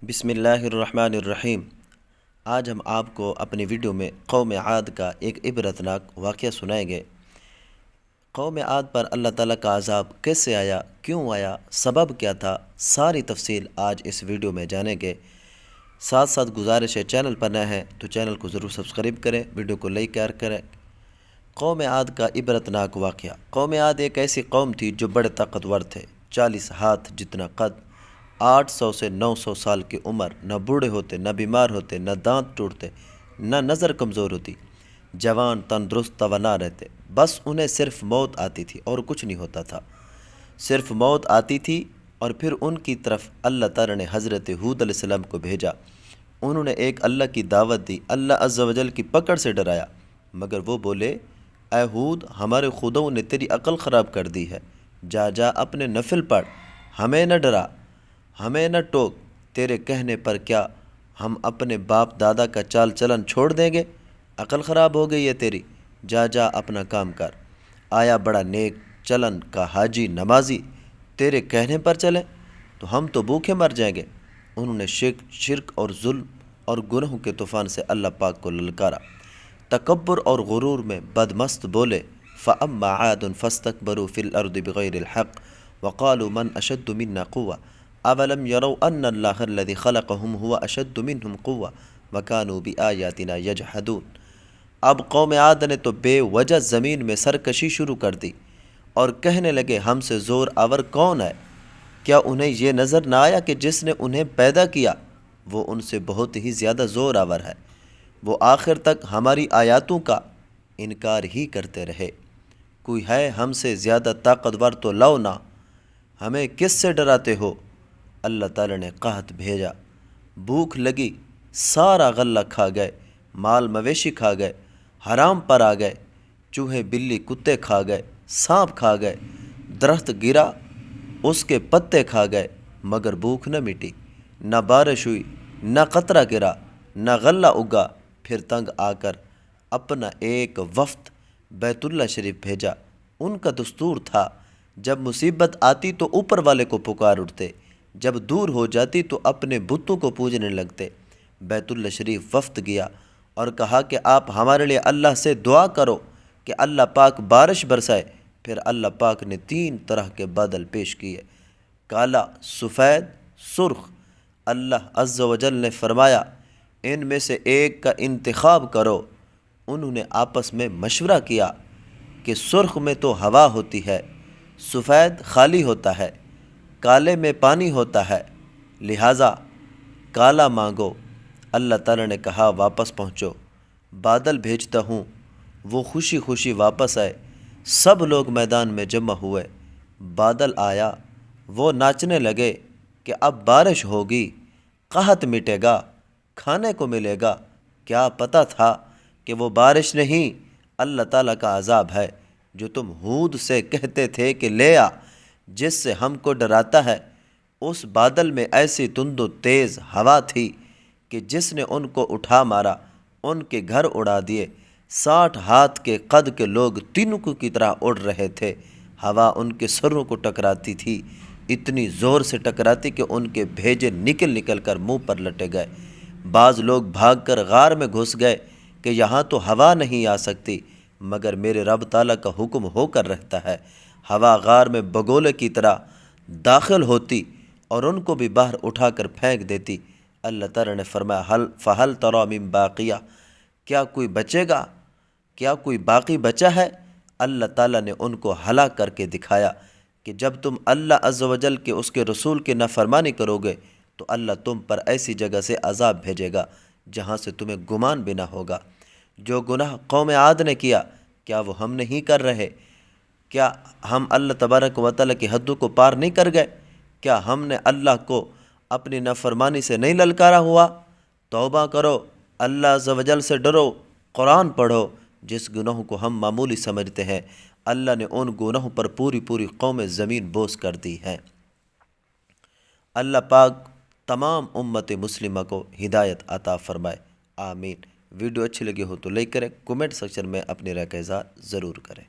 بسم اللہ الرحمن الرحیم۔ آج ہم آپ کو اپنی ویڈیو میں قوم عاد کا ایک عبرتناک واقعہ سنائیں گے۔ قوم عاد پر اللہ تعالیٰ کا عذاب کیسے آیا، کیوں آیا، سبب کیا تھا، ساری تفصیل آج اس ویڈیو میں جانیں گے۔ ساتھ ساتھ گزارش ہے، چینل پر نئے ہیں تو چینل کو ضرور سبسکرائب کریں، ویڈیو کو لائک کریں۔ قوم عاد کا عبرتناک واقعہ۔ قوم عاد ایک ایسی قوم تھی جو بڑے طاقتور تھے، 40 ہاتھ جتنا قد، 800 سے 900 سال کی عمر، نہ بوڑھے ہوتے، نہ بیمار ہوتے، نہ دانت ٹوٹتے، نہ نظر کمزور ہوتی، جوان تندرست توانا رہتے۔ بس انہیں صرف موت آتی تھی اور کچھ نہیں ہوتا تھا۔ صرف موت آتی تھی اور پھر ان کی طرف اللہ تعالیٰ نے حضرت ہود علیہ السلام کو بھیجا۔ انہوں نے ایک اللہ کی دعوت دی، اللہ عز و جل کی پکڑ سے ڈرایا، مگر وہ بولے، اے ہود، ہمارے خداؤں نے تیری عقل خراب کر دی ہے، جا اپنے نفل پڑھ، ہمیں نہ ڈرا، ہمیں نہ ٹوک، تیرے کہنے پر کیا ہم اپنے باپ دادا کا چال چلن چھوڑ دیں گے؟ عقل خراب ہو گئی ہے تیری، جا اپنا کام کر۔ آیا بڑا نیک چلن کا حاجی نمازی تیرے کہنے پر چلیں تو ہم تو بھوکے مر جائیں گے۔ انہوں نے شرک اور ظلم اور گناہوں کے طوفان سے اللہ پاک کو للکارا۔ تکبر اور غرور میں بدمست بولے، فَأَمَّا عَادٌ فَاسْتَكْبَرُوا فِي الْأَرْضِ بِغَيْرِ الْحَقِّ وَقَالُوا مَنْ أَشَدُّ مِنَّا قُوَّةً أَوَلَمْ يَرَوْا أَنَّ اللَّهَ الَّذِي خَلَقَهُمْ هُوَ أَشَدُّ مِنْهُمْ قُوَّةً وَكَانُوا بِآيَاتِنَا يَجْحَدُونَ۔ اب قوم عاد نے تو بے وجہ زمین میں سرکشی شروع کر دی اور کہنے لگے، ہم سے زور آور کون ہے؟ کیا انہیں یہ نظر نہ آیا کہ جس نے انہیں پیدا کیا وہ ان سے بہت ہی زیادہ زور آور ہے؟ وہ آخر تک ہماری آیاتوں کا انکار ہی کرتے رہے۔ کوئی ہے ہم سے زیادہ طاقتور تو لاؤ نہ، ہمیں کس سے ڈراتے ہو؟ اللہ تعالیٰ نے قحط بھیجا، بھوک لگی، سارا غلہ کھا گئے، مال مویشی کھا گئے، حرام پر آ گئے، چوہے بلی کتے کھا گئے، سانپ کھا گئے، درخت گرا اس کے پتے کھا گئے، مگر بھوک نہ مٹی، نہ بارش ہوئی، نہ قطرہ گرا، نہ غلہ اگا۔ پھر تنگ آ کر اپنا ایک وفد بیت اللہ شریف بھیجا۔ ان کا دستور تھا، جب مصیبت آتی تو اوپر والے کو پکار اٹھتے، جب دور ہو جاتی تو اپنے بتوں کو پوجنے لگتے۔ بیت اللہ شریف وفد گیا اور کہا کہ آپ ہمارے لیے اللہ سے دعا کرو کہ اللہ پاک بارش برسائے۔ پھر اللہ پاک نے 3 طرح کے بادل پیش کیے، کالا، سفید، سرخ۔ اللہ عز و جل نے فرمایا، ان میں سے ایک کا انتخاب کرو۔ انہوں نے آپس میں مشورہ کیا کہ سرخ میں تو ہوا ہوتی ہے، سفید خالی ہوتا ہے، کالے میں پانی ہوتا ہے، لہٰذا کالا مانگو۔ اللہ تعالیٰ نے کہا، واپس پہنچو، بادل بھیجتا ہوں۔ وہ خوشی خوشی واپس آئے، سب لوگ میدان میں جمع ہوئے۔ بادل آیا، وہ ناچنے لگے کہ اب بارش ہوگی، قحط مٹے گا، کھانے کو ملے گا۔ کیا پتہ تھا کہ وہ بارش نہیں، اللہ تعالیٰ کا عذاب ہے، جو تم ہود سے کہتے تھے کہ لے آ، جس سے ہم کو ڈراتا ہے۔ اس بادل میں ایسی تند و تیز ہوا تھی کہ جس نے ان کو اٹھا مارا، ان کے گھر اڑا دیے۔ 60 ہاتھ کے قد کے لوگ تینکوں کی طرح اڑ رہے تھے۔ ہوا ان کے سروں کو ٹکراتی تھی، اتنی زور سے ٹکراتی کہ ان کے بھیجے نکل کر منہ پر لٹے گئے۔ بعض لوگ بھاگ کر غار میں گھس گئے کہ یہاں تو ہوا نہیں آ سکتی، مگر میرے رب تعالیٰ کا حکم ہو کر رہتا ہے۔ ہوا غار میں بگولے کی طرح داخل ہوتی اور ان کو بھی باہر اٹھا کر پھینک دیتی۔ اللہ تعالیٰ نے فرمایا، فَهَلْ تَرَىٰ مِن بَاقِیَةٍ، کیا کوئی بچے گا؟ کیا کوئی باقی بچا ہے؟ اللہ تعالیٰ نے ان کو ہلاک کر کے دکھایا کہ جب تم اللہ عز و جل کے اس کے رسول کی نافرمانی کرو گے تو اللہ تم پر ایسی جگہ سے عذاب بھیجے گا جہاں سے تمہیں گمان بھی نہ ہوگا۔ جو گناہ قوم عاد نے کیا، کیا وہ ہم نہیں کر رہے؟ کیا ہم اللہ تبارک و تعالیٰ کی حدوں کو پار نہیں کر گئے؟ کیا ہم نے اللہ کو اپنی نافرمانی سے نہیں للکارا ہوا؟ توبہ کرو، اللہ عز و جل سے ڈرو، قرآن پڑھو۔ جس گناہوں کو ہم معمولی سمجھتے ہیں، اللہ نے ان گناہوں پر پوری قوم زمین بوس کر دی ہے۔ اللہ پاک تمام امت مسلمہ کو ہدایت عطا فرمائے، آمین۔ ویڈیو اچھی لگی ہو تو لائک کریں، کومنٹ سیکشن میں اپنی رائے کا اظہار ضرور کریں۔